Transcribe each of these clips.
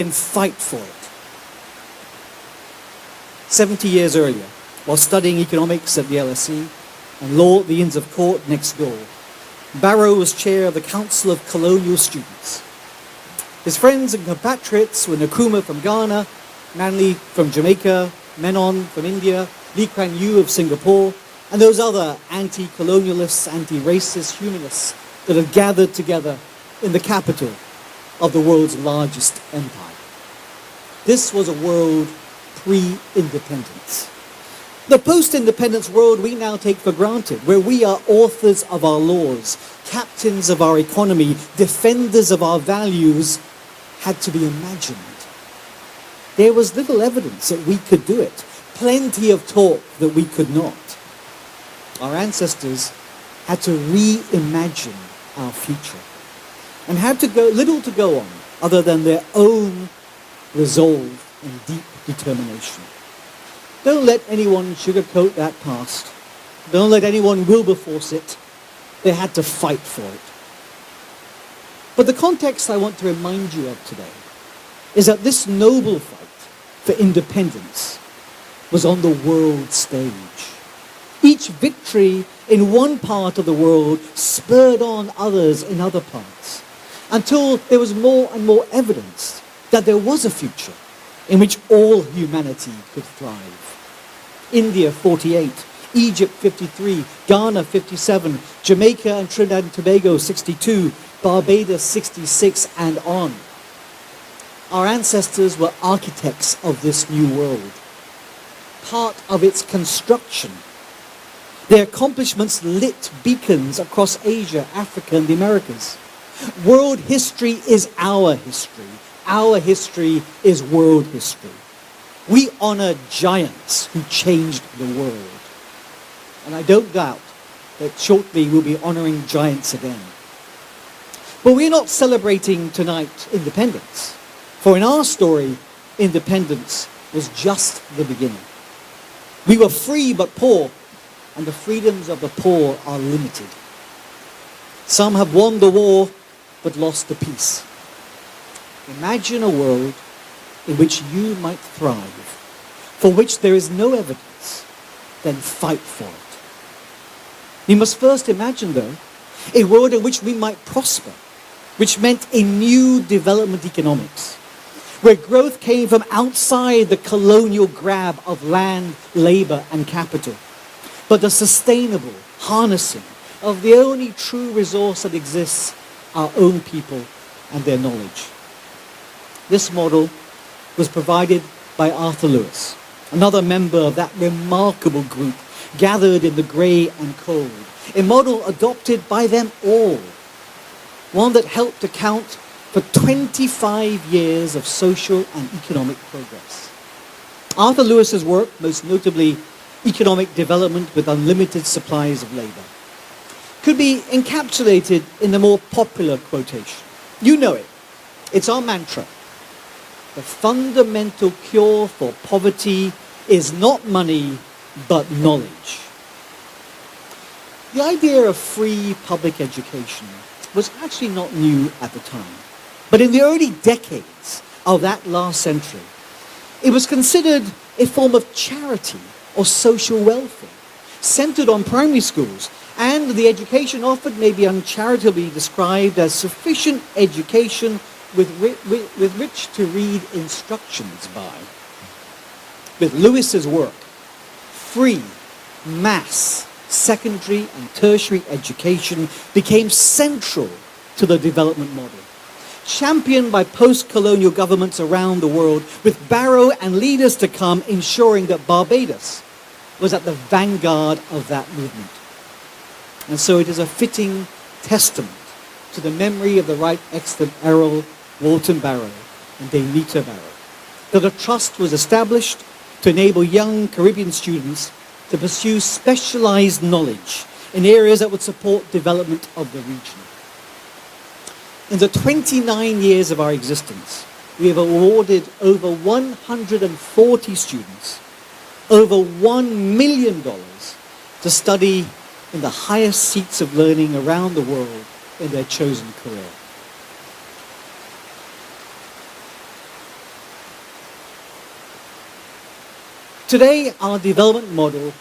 and fight for it. 70 years earlier, while studying economics at the LSE and law at the Inns of Court next door, Barrow was chair of the Council of Colonial Students. His friends and compatriots were Nkrumah from Ghana, Manley from Jamaica, Menon from India, Lee Kuan Yew of Singapore, and those other anti-colonialists, anti-racist humanists that had gathered together in the capital of the world's largest empire. This was a world pre-independence. The post-independence world we now take for granted, where we are authors of our laws, captains of our economy, defenders of our values, had to be imagined. There was little evidence that we could do it, plenty of talk that we could not. Our ancestors had to reimagine our future and had little to go on other than their own resolve and deep determination. Don't let anyone sugarcoat that past. Don't let anyone Wilberforce it. They had to fight for it. But the context I want to remind you of today is that this noble fight for independence was on the world stage. Each victory in one part of the world spurred on others in other parts, until there was more and more evidence that there was a future in which all humanity could thrive. India 48, Egypt 53, Ghana 57, Jamaica and Trinidad and Tobago 62, Barbados 66, and on. Our ancestors were architects of this new world, part of its construction. Their accomplishments lit beacons across Asia, Africa, and the Americas. World history is our history. Our history is world history. We honor giants who changed the world. And I don't doubt that shortly we'll be honoring giants again. But we're not celebrating tonight independence. For in our story, independence was just the beginning. We were free but poor, and the freedoms of the poor are limited. Some have won the war but lost the peace. Imagine a world in which you might thrive, for which there is no evidence, then fight for it. You must first imagine, though, a world in which we might prosper, which meant a new development economics, where growth came from outside the colonial grab of land, labor, and capital, but the sustainable harnessing of the only true resource that exists, our own people and their knowledge. This model was provided by Arthur Lewis, another member of that remarkable group gathered in the grey and cold, a model adopted by them all, one that helped account for 25 years of social and economic progress. Arthur Lewis's work, most notably Economic Development with Unlimited Supplies of Labor, could be encapsulated in the more popular quotation. You know it. It's our mantra. The fundamental cure for poverty is not money, but knowledge. The idea of free public education was actually not new at the time. But in the early decades of that last century, it was considered a form of charity or social welfare, centered on primary schools, and the education offered may be uncharitably described as sufficient education with which to read instructions by. With Lewis's work, free, mass, secondary and tertiary education became central to the development model, championed by post-colonial governments around the world, with Barrow and leaders to come ensuring that Barbados was at the vanguard of that movement. And so it is a fitting testament to the memory of the right excellent Errol Walton Barrow and Daynita Barrow that a trust was established to enable young Caribbean students to pursue specialized knowledge in areas that would support development of the region. In the 29 years of our existence, we have awarded over 140 students over $1 million to study in the highest seats of learning around the world in their chosen career. Today, our development model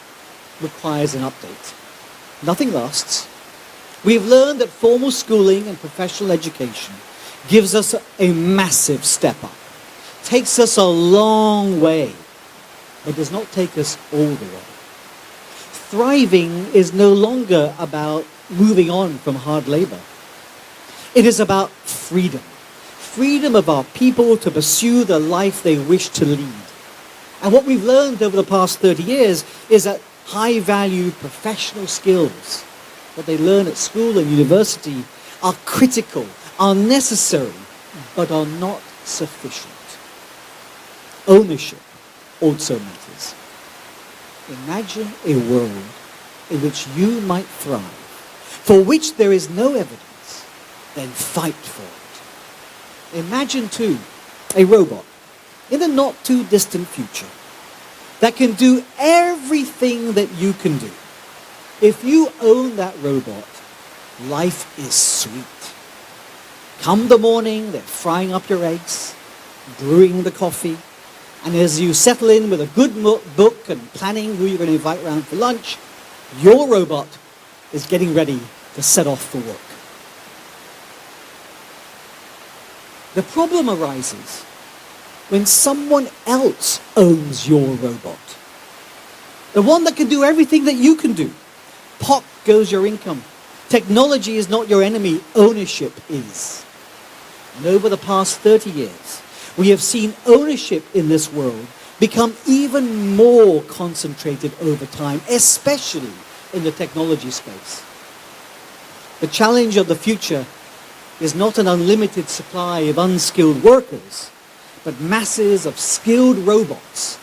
requires an update. Nothing lasts. We've learned that formal schooling and professional education gives us a massive step up, takes us a long way, but does not take us all the way. Thriving is no longer about moving on from hard labor. It is about freedom. Freedom of our people to pursue the life they wish to lead. And what we've learned over the past 30 years is that high-value professional skills that they learn at school and university are critical, are necessary, but are not sufficient. Ownership also matters. Imagine a world in which you might thrive, for which there is no evidence, then fight for it. Imagine, too, a robot in the not-too-distant future that can do everything that you can do. If you own that robot, life is sweet. Come the morning, they're frying up your eggs, brewing the coffee, and as you settle in with a good book and planning who you're going to invite around for lunch, your robot is getting ready to set off for work. The problem arises when someone else owns your robot. The one that can do everything that you can do. Pop goes your income. Technology is not your enemy, ownership is. And over the past 30 years, we have seen ownership in this world become even more concentrated over time, especially in the technology space. The challenge of the future is not an unlimited supply of unskilled workers, but masses of skilled robots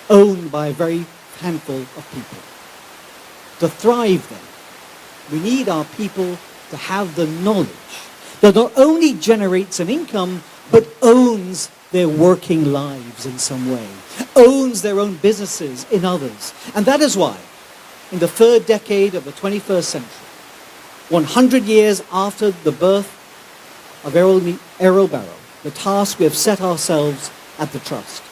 owned by a very handful of people. To thrive then, we need our people to have the knowledge that not only generates an income, but owns their working lives in some way, owns their own businesses in others. And that is why, in the third decade of the 21st century, 100 years after the birth of Errol Barrow, the task we have set ourselves at the Trust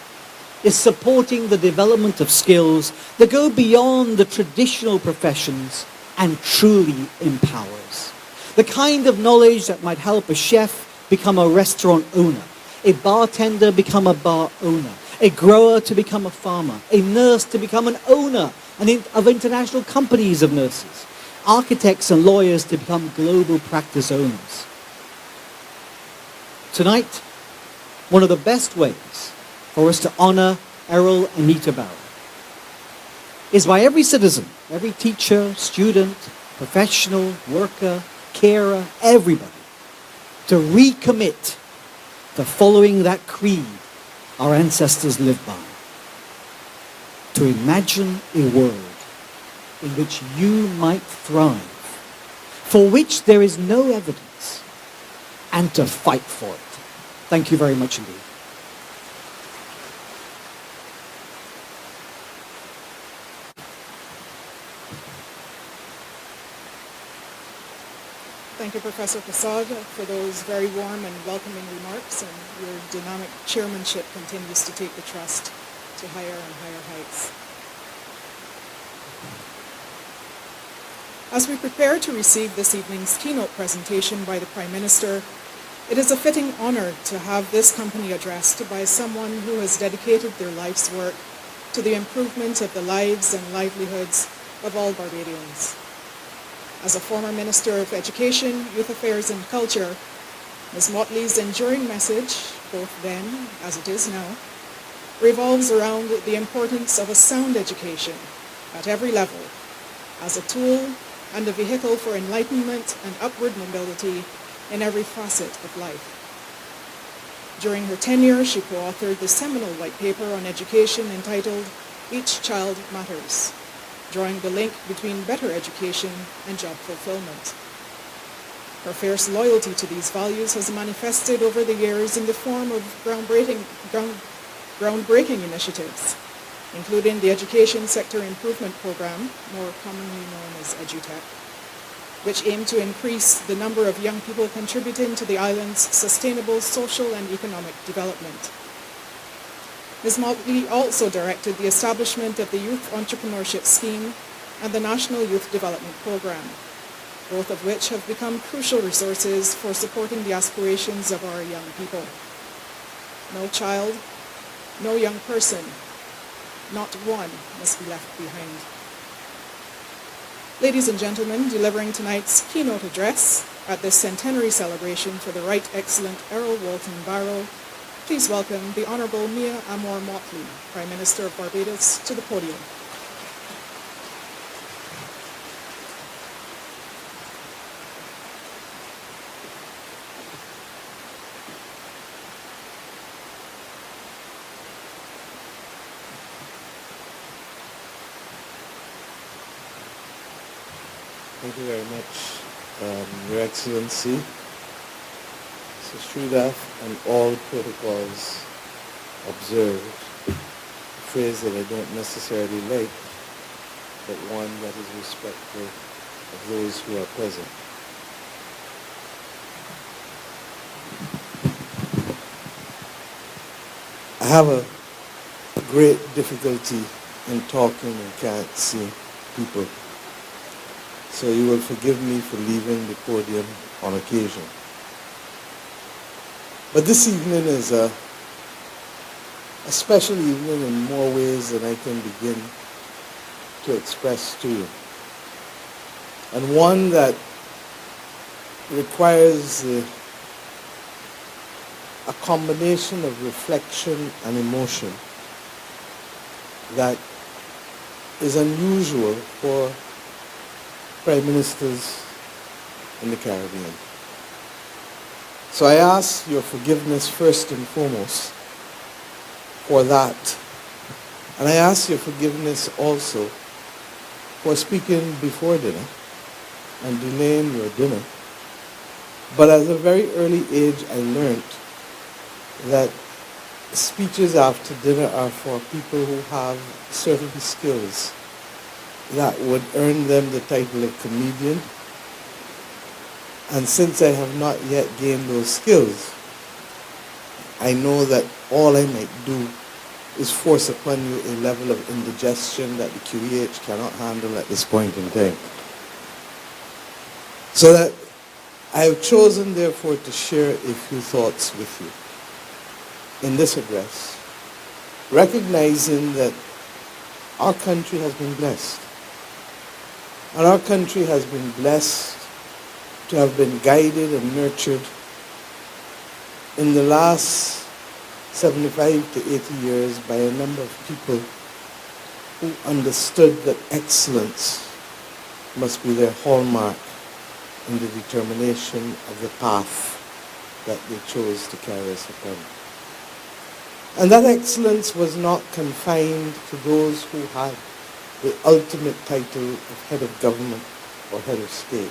is supporting the development of skills that go beyond the traditional professions and truly empowers. The kind of knowledge that might help a chef become a restaurant owner, a bartender become a bar owner, a grower to become a farmer, a nurse to become an owner of international companies of nurses, architects and lawyers to become global practice owners. Tonight, one of the best ways for us to honor Errol and Nita Barrow is by every citizen, every teacher, student, professional, worker, carer, everybody, to recommit to following that creed our ancestors lived by. To imagine a world in which you might thrive, for which there is no evidence, and to fight for it. Thank you very much indeed. Thank you, Professor Prasad, for those very warm and welcoming remarks, and your dynamic chairmanship continues to take the Trust to higher and higher heights. As we prepare to receive this evening's keynote presentation by the Prime Minister, it is a fitting honor to have this company addressed by someone who has dedicated their life's work to the improvement of the lives and livelihoods of all Barbadians. As a former Minister of Education, Youth Affairs and Culture, Ms. Mottley's enduring message, both then as it is now, revolves around the importance of a sound education at every level as a tool and a vehicle for enlightenment and upward mobility in every facet of life. During her tenure, she co-authored the seminal white paper on education entitled Each Child Matters, drawing the link between better education and job fulfillment. Her fierce loyalty to these values has manifested over the years in the form of groundbreaking initiatives, including the Education Sector Improvement Program, more commonly known as EduTech, which aim to increase the number of young people contributing to the island's sustainable social and economic development. Ms. Mottley also directed the establishment of the Youth Entrepreneurship Scheme and the National Youth Development Programme, both of which have become crucial resources for supporting the aspirations of our young people. No child, no young person, not one must be left behind. Ladies and gentlemen, delivering tonight's keynote address at this centenary celebration for the Right Excellent Errol Walton Barrow, please welcome the Honourable Mia Amor Mottley, Prime Minister of Barbados, to the podium. Thank you very much, Your Excellency, Mr. Sridhar, and all protocols observed. A phrase that I don't necessarily like, but one that is respectful of those who are present. I have a great difficulty in talking and can't see people. So you will forgive me for leaving the podium on occasion. But this evening is a special evening in more ways than I can begin to express to you. And one that requires a combination of reflection and emotion that is unusual for Prime Ministers in the Caribbean. So I ask your forgiveness first and foremost for that. And I ask your forgiveness also for speaking before dinner and delaying your dinner. But at a very early age, I learned that speeches after dinner are for people who have certain skills that would earn them the title of comedian. And since I have not yet gained those skills, I know that all I might do is force upon you a level of indigestion that the QEH cannot handle at this point in time. So that I have chosen, therefore, to share a few thoughts with you in this address, recognizing that our country has been blessed. And our country has been blessed to have been guided and nurtured in the last 75 to 80 years by a number of people who understood that excellence must be their hallmark in the determination of the path that they chose to carry us upon. And that excellence was not confined to those who had the ultimate title of head of government or head of state.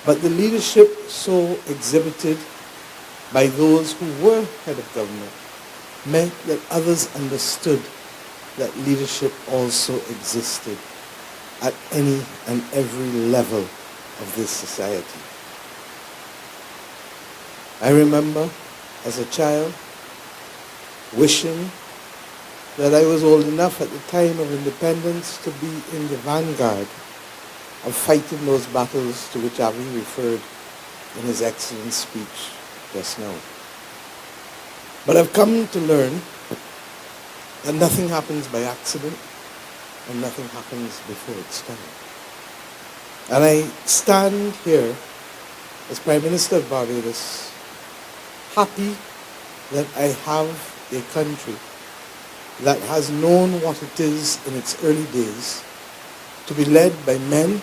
But the leadership so exhibited by those who were head of government meant that others understood that leadership also existed at any and every level of this society. I remember as a child wishing that I was old enough at the time of independence to be in the vanguard of fighting those battles to which Avi referred in his excellent speech just now. But I've come to learn that nothing happens by accident and nothing happens before it's time. And I stand here as Prime Minister of Barbados, happy that I have a country that has known what it is in its early days to be led by men,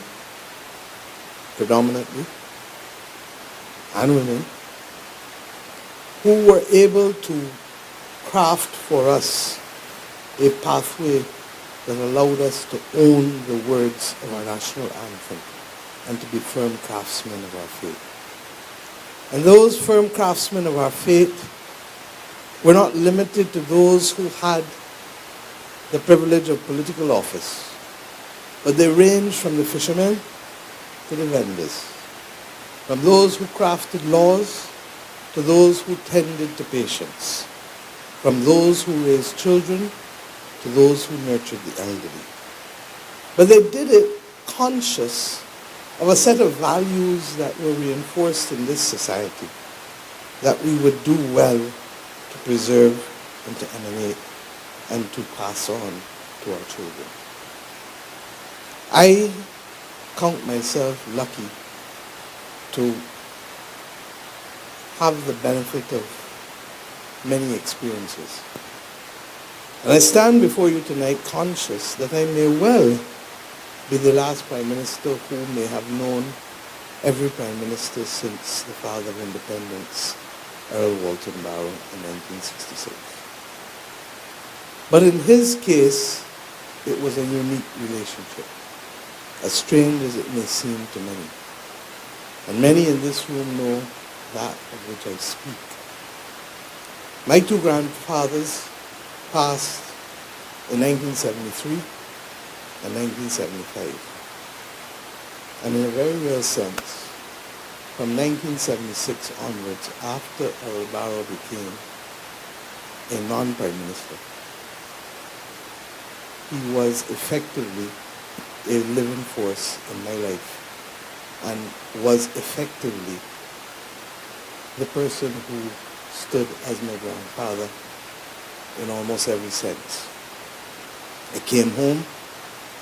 predominantly, and women, who were able to craft for us a pathway that allowed us to own the words of our national anthem and to be firm craftsmen of our faith. And those firm craftsmen of our faith were not limited to those who had the privilege of political office, but they ranged from the fishermen to the vendors, from those who crafted laws to those who tended to patients, from those who raised children to those who nurtured the elderly. But they did it conscious of a set of values that were reinforced in this society, that we would do well to preserve and to emanate and to pass on to our children. I count myself lucky to have the benefit of many experiences. And I stand before you tonight conscious that I may well be the last Prime Minister who may have known every Prime Minister since the father of independence, Errol Barrow, in 1966. But in his case, it was a unique relationship, as strange as it may seem to many. And many in this room know that of which I speak. My two grandfathers passed in 1973 and 1975. And in a very real sense, from 1976 onwards, after Errol Barrow became a non-Prime Minister, he was effectively a living force in my life and was effectively the person who stood as my grandfather in almost every sense. I came home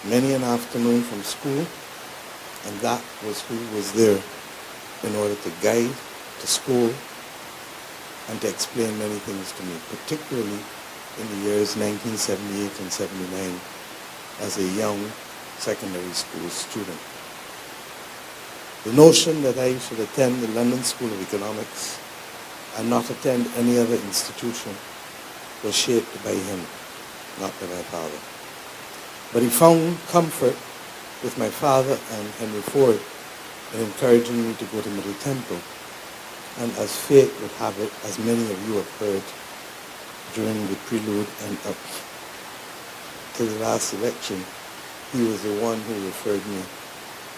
many an afternoon from school, and that was who was there in order to guide, to school, and to explain many things to me, particularly in the years 1978 and 79 as a young secondary school student. The notion that I should attend the London School of Economics and not attend any other institution was shaped by him, not by my father. But he found comfort with my father and Henry Ford in encouraging me to go to Middle Temple. And as fate would have it, as many of you have heard during the prelude and up to the last election, he was the one who referred me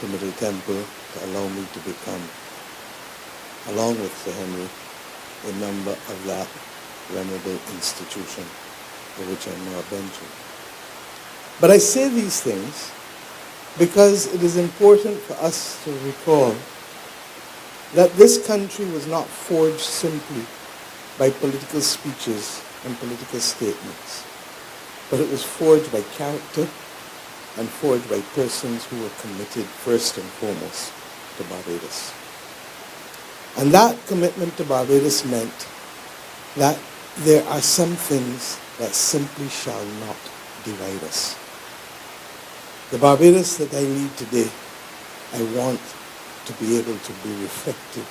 to Middle Temple to allow me to become, along with Sir Henry, a member of that venerable institution for which I'm now a bencher. But I say these things because it is important for us to recall that this country was not forged simply by political speeches and political statements, but it was forged by character and forged by persons who were committed first and foremost to Barbados. And that commitment to Barbados meant that there are some things that simply shall not divide us. The Barbados that I lead today, I want to be able to be reflective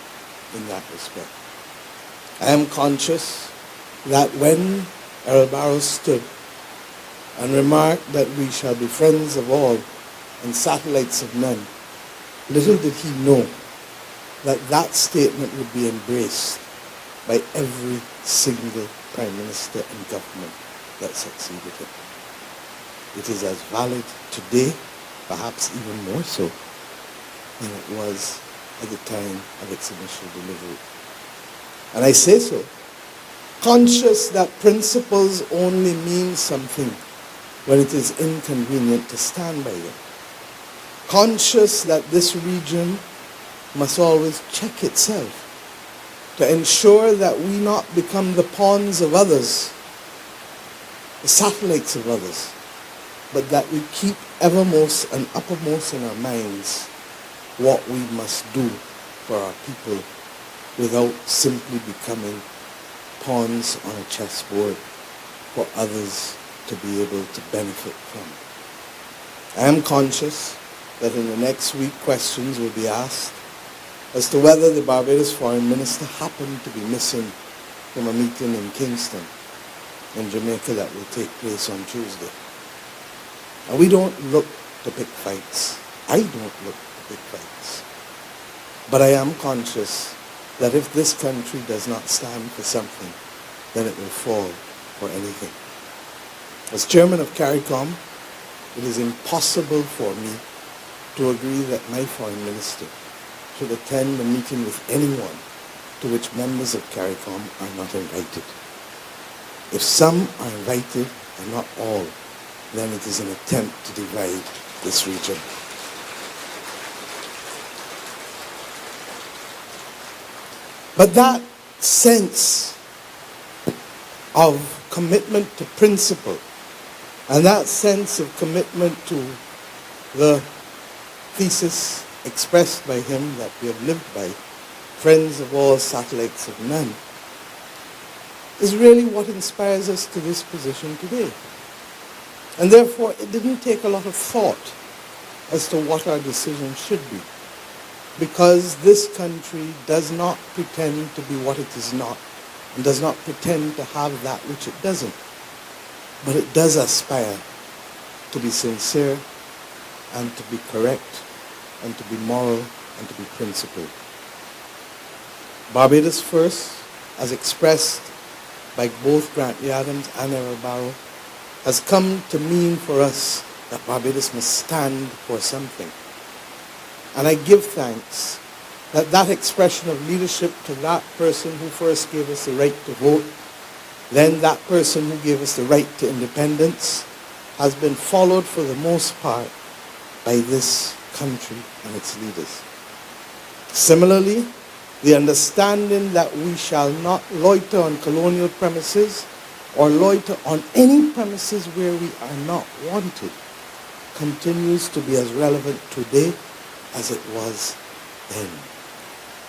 in that respect. I am conscious that when Errol Barrow stood and remarked that we shall be friends of all and satellites of none, little did he know that that statement would be embraced by every single Prime Minister and government that succeeded him. It is as valid today, perhaps even more so, than it was at the time of its initial delivery. And I say so, conscious that principles only mean something when it is inconvenient to stand by them. Conscious that this region must always check itself to ensure that we not become the pawns of others, the satellites of others, but that we keep evermost and uppermost in our minds what we must do for our people without simply becoming pawns on a chessboard for others to be able to benefit from. I am conscious that in the next week questions will be asked as to whether the Barbados Foreign Minister happened to be missing from a meeting in Kingston, in Jamaica, that will take place on Tuesday. And we don't look to pick fights. I don't look to pick fights. But I am conscious that if this country does not stand for something, then it will fall for anything. As chairman of CARICOM, it is impossible for me to agree that my foreign minister should attend a meeting with anyone to which members of CARICOM are not invited. If some are invited and not all, then it is an attempt to divide this region. But that sense of commitment to principle and that sense of commitment to the thesis expressed by him that we have lived by, friends of all, satellites of none, is really what inspires us to this position today. And therefore, it didn't take a lot of thought as to what our decision should be, because this country does not pretend to be what it is not, and does not pretend to have that which it doesn't. But it does aspire to be sincere and to be correct and to be moral and to be principled. Barbados First, as expressed by both Grantley Adams and Errol Barrow, has come to mean for us that Barbados must stand for something. And I give thanks that that expression of leadership to that person who first gave us the right to vote, then that person who gave us the right to independence, has been followed for the most part by this country and its leaders. Similarly, the understanding that we shall not loiter on colonial premises or loiter on any premises where we are not wanted continues to be as relevant today as it was then.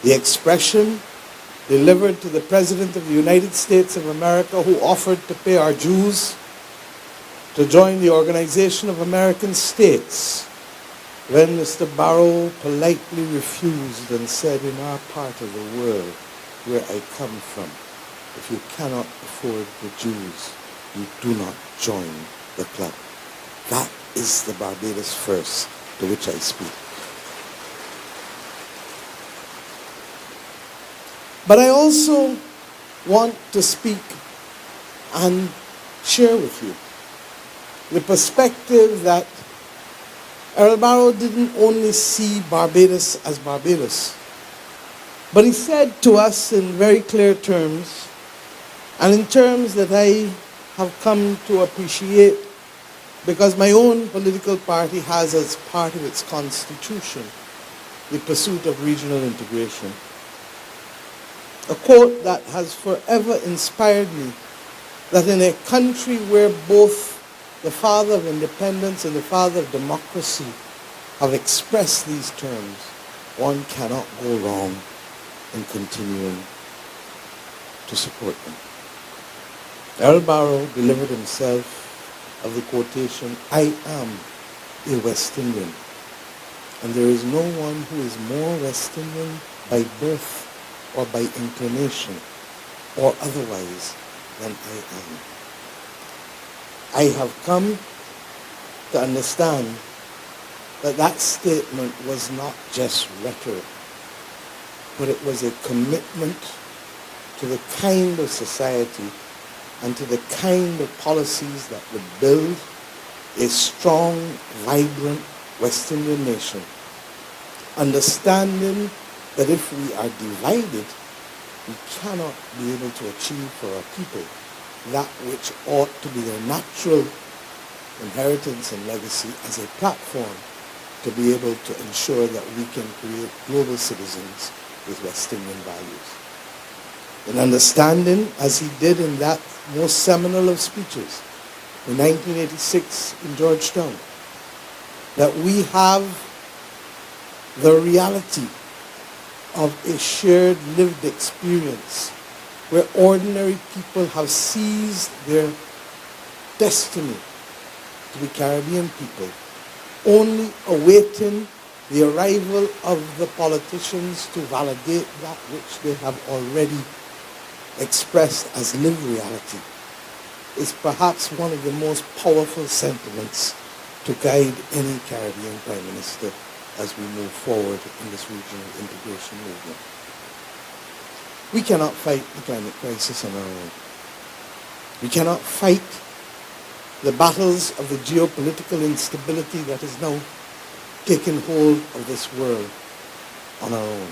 The expression delivered to the President of the United States of America, who offered to pay our dues to join the Organization of American States, when Mr. Barrow politely refused and said, in our part of the world where I come from, if you cannot afford the dues, you do not join the club. That is the Barbados First to which I speak. But I also want to speak and share with you the perspective that Errol Barrow didn't only see Barbados as Barbados, but he said to us in very clear terms, and in terms that I have come to appreciate because my own political party has as part of its constitution the pursuit of regional integration. A quote that has forever inspired me, that in a country where both the father of independence and the father of democracy have expressed these terms, one cannot go wrong in continuing to support them. Errol Barrow delivered himself of the quotation, I am a West Indian, and there is no one who is more West Indian by birth or by inclination or otherwise than I am. I have come to understand that that statement was not just rhetoric, but it was a commitment to the kind of society and to the kind of policies that would build a strong, vibrant West Indian nation, understanding that if we are divided, we cannot be able to achieve for our people that which ought to be their natural inheritance and legacy as a platform to be able to ensure that we can create global citizens with West Indian values. In understanding, as he did in that most seminal of speeches in 1986 in Georgetown, that we have the reality of a shared lived experience where ordinary people have seized their destiny to be Caribbean people, only awaiting the arrival of the politicians to validate that which they have already expressed as lived reality, is perhaps one of the most powerful sentiments to guide any Caribbean Prime Minister as we move forward in this regional integration movement. We cannot fight the climate crisis on our own. We cannot fight the battles of the geopolitical instability that is now taking hold of this world on our own.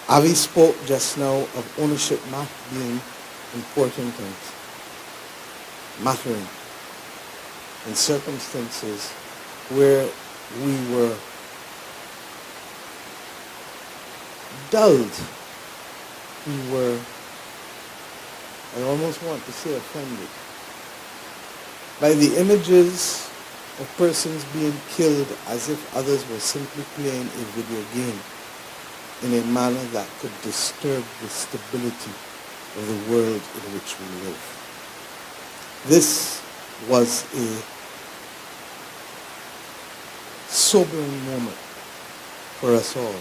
Avi spoke just now of ownership not being important and mattering in circumstances where we were dulled, we were, I almost want to say offended, by the images of persons being killed as if others were simply playing a video game in a manner that could disturb the stability of the world in which we live. This was a sobering moment for us all,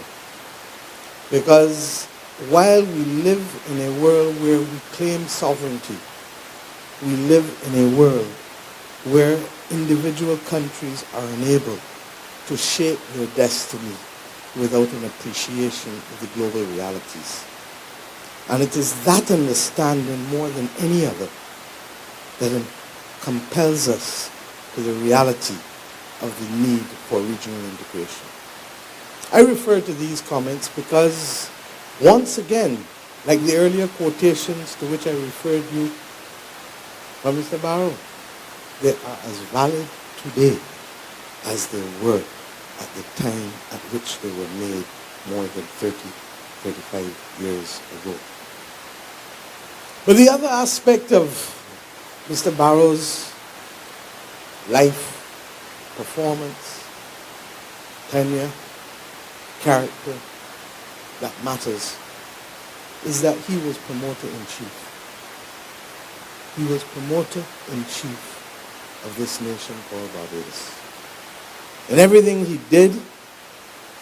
because while we live in a world where we claim sovereignty, we live in a world where individual countries are unable to shape their destiny without an appreciation of the global realities. And it is that understanding more than any other that compels us to the reality of the need for regional integration. I refer to these comments because, once again, like the earlier quotations to which I referred you from Mr. Barrow, they are as valid today as they were at the time at which they were made more than 35 years ago. But the other aspect of Mr. Barrow's life, performance, tenure, character that matters is that he was promoter-in-chief. He was promoter-in-chief of this nation called Barbados. In everything he did,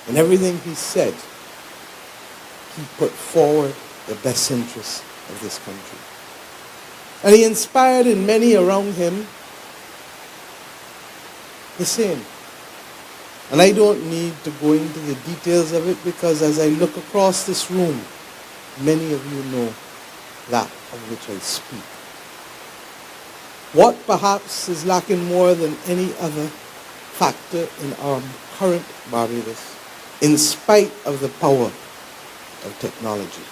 in everything he said, he put forward the best interests of this country. And he inspired in many around him the same. And I don't need to go into the details of it, because as I look across this room, many of you know that of which I speak. What perhaps is lacking more than any other factor in our current Barbados, in spite of the power of technology,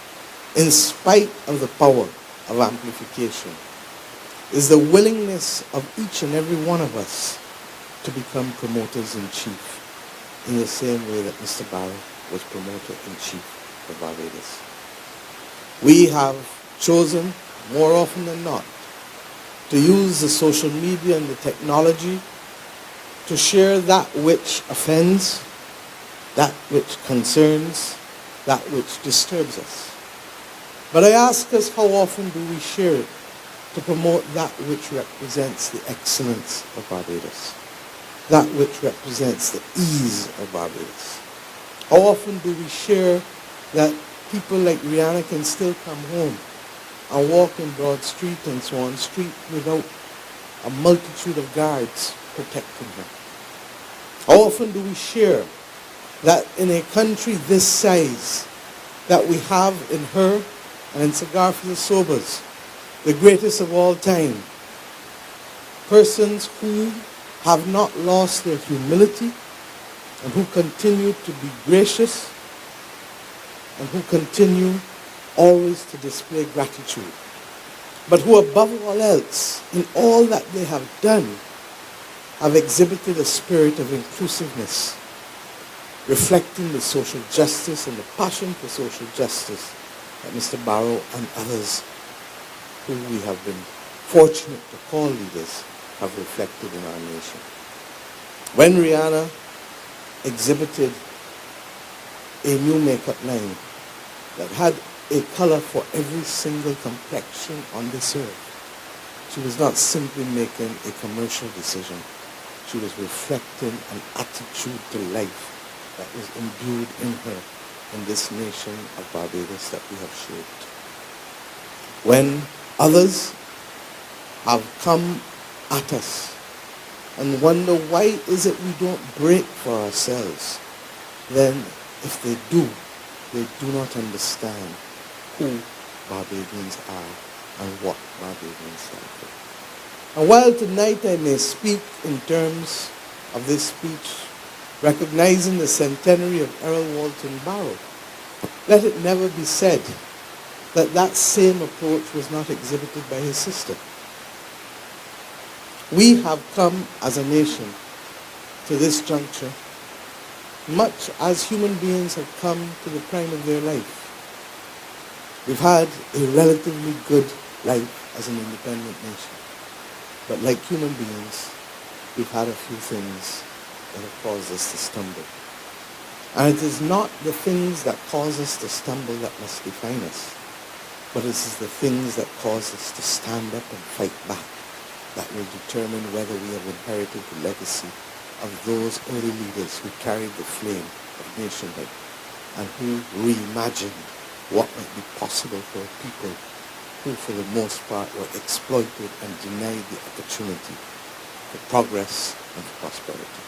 in spite of the power of amplification, is the willingness of each and every one of us to become promoters-in-chief in the same way that Mr. Barrow was promoter-in-chief for Barbados. We have chosen, more often than not, to use the social media and the technology to share that which offends, that which concerns, that which disturbs us. But I ask us, how often do we share it to promote that which represents the excellence of Barbados, that which represents the ease of Barbados? How often do we share that people like Rihanna can still come home and walk in Broad Street and Swan Street without a multitude of guards protecting her? How often do we share that in a country this size, that we have in her and in Cigar for the Sobers, the greatest of all time, persons who have not lost their humility and who continue to be gracious and who continue always to display gratitude, but who above all else, in all that they have done, have exhibited a spirit of inclusiveness, reflecting the social justice and the passion for social justice that Mr. Barrow and others who we have been fortunate to call leaders have reflected in our nation. When Rihanna exhibited a new makeup line that had a color for every single complexion on this earth, she was not simply making a commercial decision. She was reflecting an attitude to life that was imbued in her in this nation of Barbados that we have shaped. When others have come at us and wonder why is it we don't break for ourselves, then if they do not understand who Barbadians are and what Barbadians stand for. And while tonight I may speak in terms of this speech recognizing the centenary of Errol Walton Barrow, let it never be said that that same approach was not exhibited by his sister. We have come as a nation to this juncture much as human beings have come to the prime of their life. We've had a relatively good life as an independent nation. But like human beings, we've had a few things that have caused us to stumble. And it is not the things that cause us to stumble that must define us, but it is the things that cause us to stand up and fight back that will determine whether we have inherited the legacy of those early leaders who carried the flame of nationhood and who reimagined what might be possible for a people who, for the most part, were exploited and denied the opportunity for progress and for prosperity.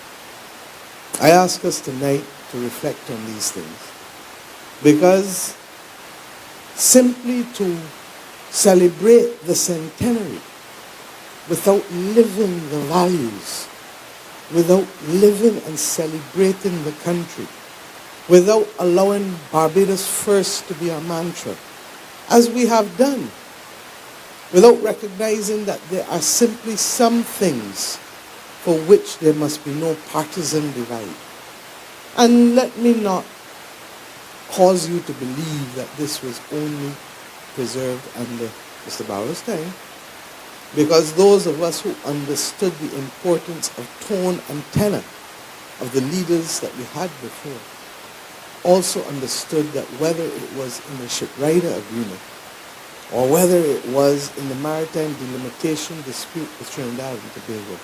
I ask us tonight to reflect on these things, because simply to celebrate the centenary without living the values, without living and celebrating the country, without allowing Barbados first to be our mantra, as we have done, without recognizing that there are simply some things for which there must be no partisan divide. And let me not cause you to believe that this was only preserved under Mr. Barrow's time, because those of us who understood the importance of tone and tenor of the leaders that we had before also understood that whether it was in the shipwrighter agreement or whether it was in the maritime delimitation dispute with Trinidad and Tobago,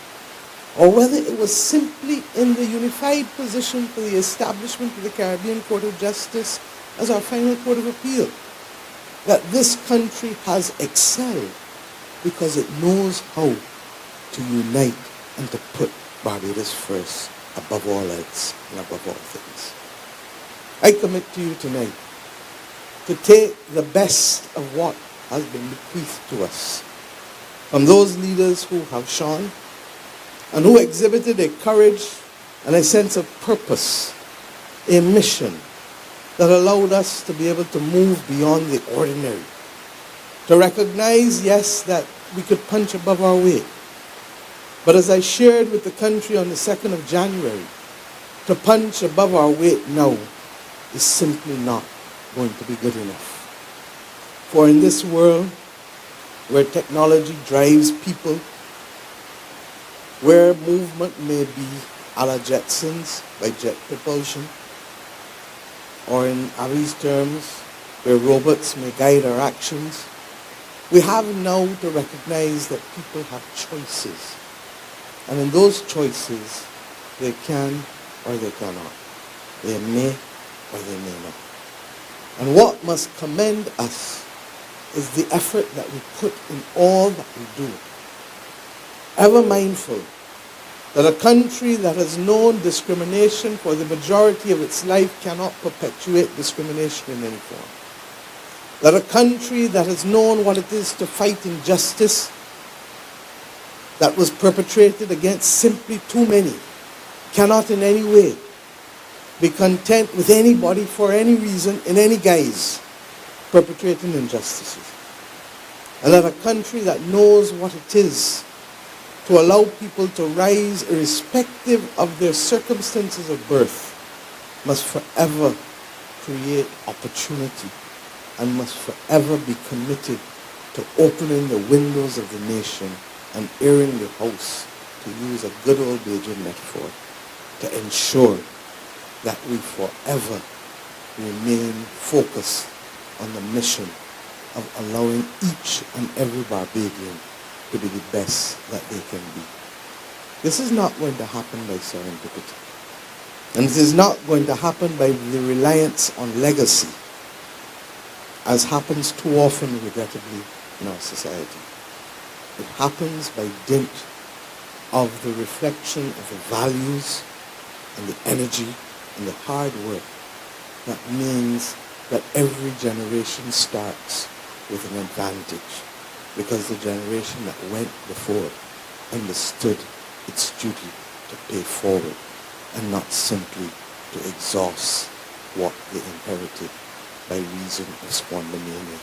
or whether it was simply in the unified position for the establishment of the Caribbean Court of Justice as our final court of appeal, that this country has excelled because it knows how to unite and to put Barbados first above all else and above all things. I commit to you tonight to take the best of what has been bequeathed to us from those leaders who have shone and who exhibited a courage and a sense of purpose, a mission that allowed us to be able to move beyond the ordinary, to recognize, yes, that we could punch above our weight. But as I shared with the country on the 2nd of January, to punch above our weight now is simply not going to be good enough. For in this world where technology drives people, where movement may be a la Jetsons by jet propulsion, or in Avi's terms, where robots may guide our actions, we have now to recognize that people have choices. And in those choices, they can or they cannot. They may or they may not. And what must commend us is the effort that we put in all that we do. Ever mindful that a country that has known discrimination for the majority of its life cannot perpetuate discrimination in any form. That a country that has known what it is to fight injustice that was perpetrated against simply too many cannot in any way be content with anybody for any reason, in any guise, perpetrating injustices. And that a country that knows what it is to allow people to rise irrespective of their circumstances of birth must forever create opportunity and must forever be committed to opening the windows of the nation and airing the house, to use a good old Bajan metaphor, to ensure that we forever remain focused on the mission of allowing each and every Barbadian to be the best that they can be. This is not going to happen by serendipity. And it is not going to happen by the reliance on legacy, as happens too often, regrettably, in our society. It happens by dint of the reflection of the values and the energy and the hard work that means that every generation starts with an advantage, because the generation that went before understood its duty to pay forward and not simply to exhaust what they inherited by reason of squandermania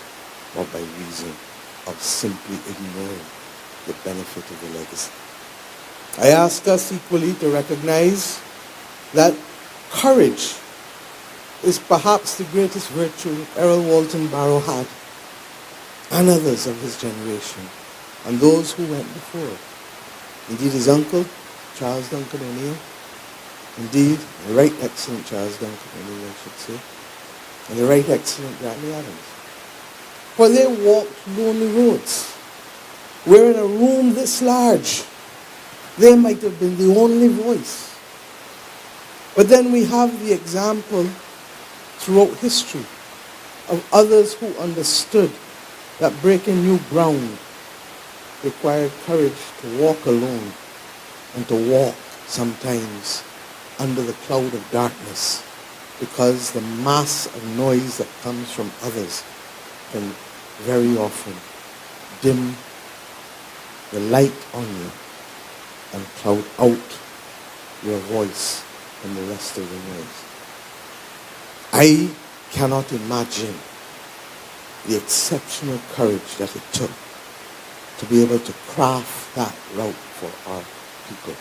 or by reason of simply ignoring the benefit of the legacy. I ask us equally to recognize that courage is perhaps the greatest virtue Errol Walton Barrow had, and others of his generation, and those who went before. Indeed, his uncle, Charles Duncan O'Neill, indeed, the right excellent Charles Duncan O'Neill, I should say, and the right excellent Bradley Adams. For they walked lonely roads, where in a room this large, they might have been the only voice. But then we have the example throughout history of others who understood that breaking new ground required courage to walk alone and to walk sometimes under the cloud of darkness, because the mass of noise that comes from others can very often dim the light on you and cloud out your voice from the rest of the noise. I cannot imagine the exceptional courage that it took to be able to craft that route for our people.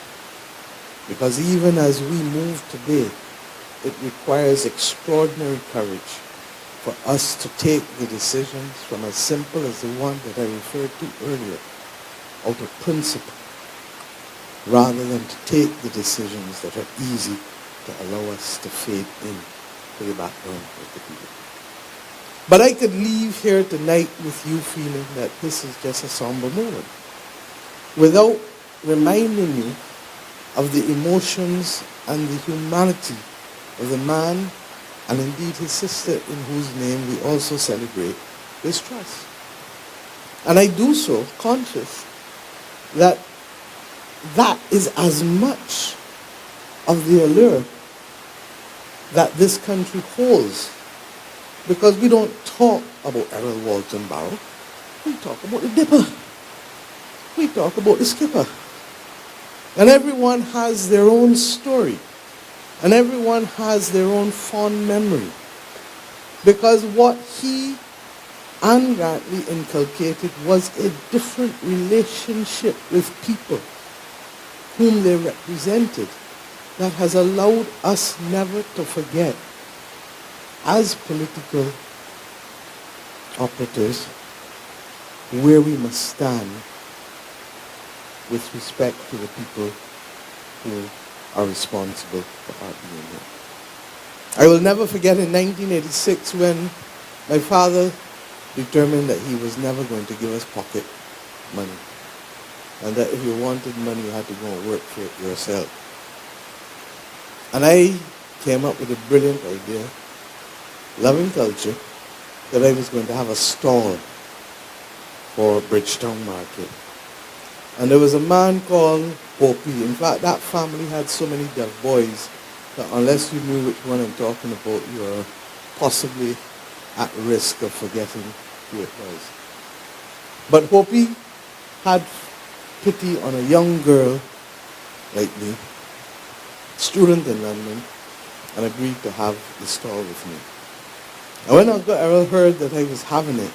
Because even as we move today, it requires extraordinary courage for us to take the decisions from as simple as the one that I referred to earlier, out of principle, rather than to take the decisions that are easy to allow us to fade in to the background of the people. But I could leave here tonight with you feeling that this is just a somber moment, without reminding you of the emotions and the humanity of the man and indeed his sister in whose name we also celebrate this trust. And I do so conscious that that is as much of the allure that this country holds, because we don't talk about Errol Walton Barrow, we talk about the dipper, we talk about the skipper. And everyone has their own story, and everyone has their own fond memory, because what he and Grantley inculcated was a different relationship with people whom they represented that has allowed us never to forget, as political operatives, where we must stand with respect to the people who are responsible for our being here. I will never forget in 1986 when my father determined that he was never going to give us pocket money, and that if you wanted money you had to go and work for it yourself. And I came up with a brilliant idea, loving culture, that I was going to have a stall for Bridgetown Market. And there was a man called Popey. In fact, that family had so many deaf boys that unless you knew which one I'm talking about, you were possibly at risk of forgetting who it was. But Popey had pity on a young girl like me, student in London, and agreed to have the stall with me. And when Uncle Errol heard that I was having it,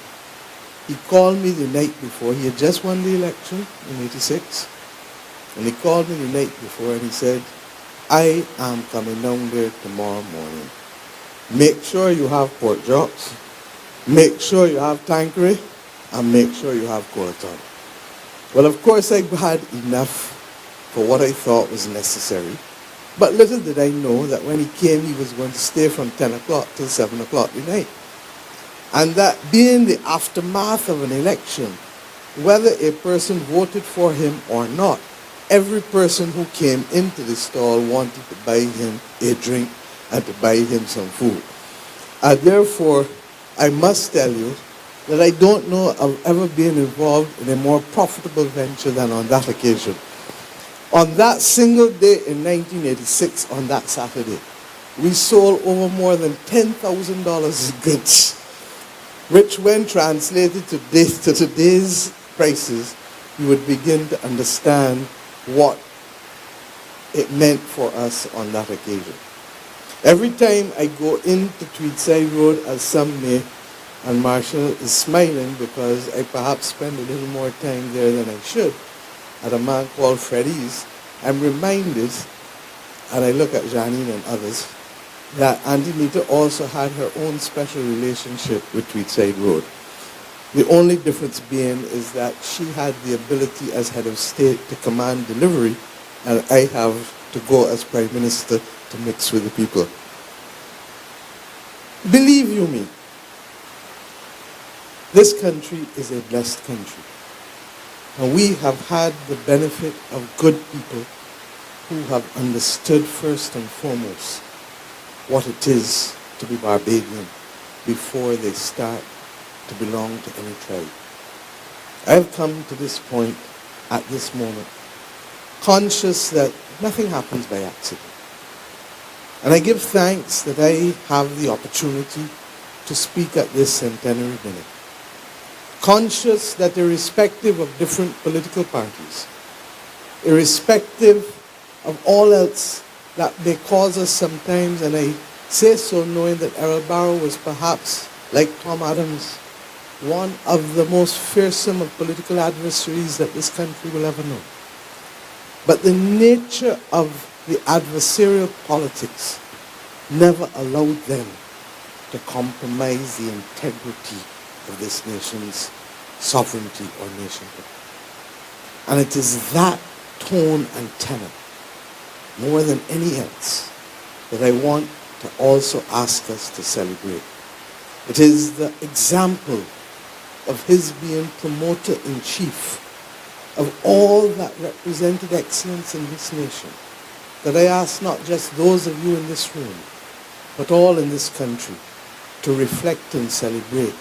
he called me the night before. He had just won the election in '86. And he called me the night before and he said, I am coming down there tomorrow morning. Make sure you have pork chops, make sure you have tankery, and make sure you have collaton. Well, of course, I had enough for what I thought was necessary. But little did I know that when he came, he was going to stay from 10 o'clock till 7 o'clock at night. And that being the aftermath of an election, whether a person voted for him or not, every person who came into the stall wanted to buy him a drink and to buy him some food. And therefore, I must tell you that I don't know of ever being involved in a more profitable venture than on that occasion. On that single day in 1986, on that Saturday, we sold over more than $10,000 in goods, which when translated to today's prices, you would begin to understand what it meant for us on that occasion. Every time I go into Tweedside Road, as some may And Marshall is smiling because I perhaps spend a little more time there than I should at a man called Freddy's. I'm reminded, and I look at Janine and others, that Auntie Nita also had her own special relationship with Tweedside Road. The only difference being is that she had the ability as head of state to command delivery, and I have to go as prime minister to mix with the people. Believe you me, this country is a blessed country. And we have had the benefit of good people who have understood first and foremost what it is to be Barbadian before they start to belong to any tribe. I have come to this point at this moment, conscious that nothing happens by accident. And I give thanks that I have the opportunity to speak at this centenary dinner. Conscious that irrespective of different political parties, irrespective of all else that may cause us sometimes, and I say so knowing that Errol Barrow was perhaps, like Tom Adams, one of the most fearsome of political adversaries that this country will ever know. But the nature of the adversarial politics never allowed them to compromise the integrity of this nation's sovereignty or nationhood. And it is that tone and tenor, more than any else, that I want to also ask us to celebrate. It is the example of his being promoter-in-chief of all that represented excellence in this nation, that I ask not just those of you in this room, but all in this country to reflect and celebrate,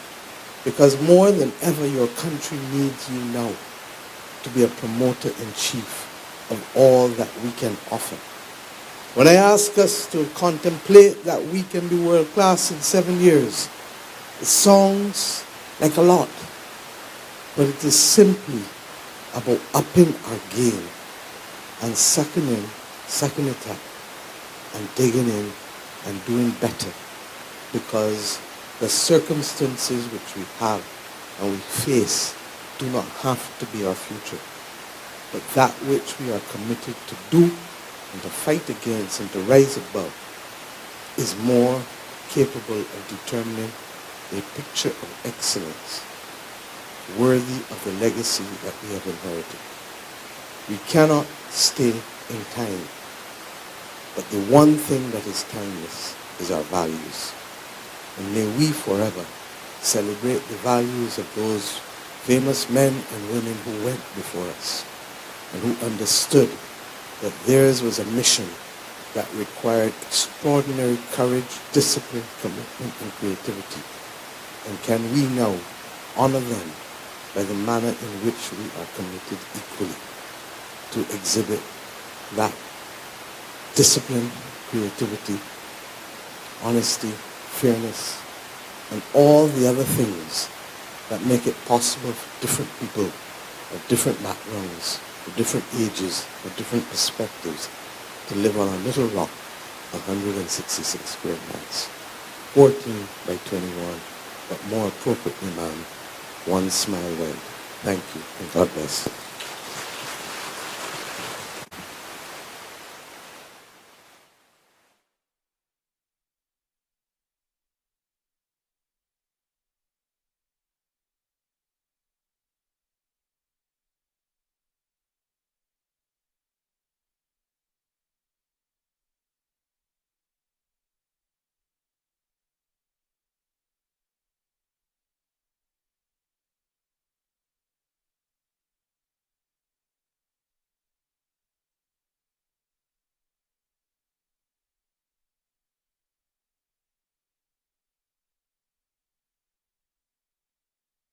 because more than ever your country needs you now to be a promoter-in-chief of all that we can offer. When I ask us to contemplate that we can be world-class in 7 years, it sounds like a lot, but it is simply about upping our game and sucking it up and digging in and doing better, because the circumstances which we have and we face do not have to be our future, but that which we are committed to do and to fight against and to rise above is more capable of determining a picture of excellence worthy of the legacy that we have inherited. We cannot stay in time, but the one thing that is timeless is our values. And may we forever celebrate the values of those famous men and women who went before us and who understood that theirs was a mission that required extraordinary courage, discipline, commitment, and creativity. And can we now honor them by the manner in which we are committed equally to exhibit that discipline, creativity, honesty, fairness, and all the other things that make it possible for different people of different backgrounds, of different ages, of different perspectives to live on a little rock, 166 square miles, 14 by 21, but more appropriately, ma'am, one smile wide. Thank you, and God bless.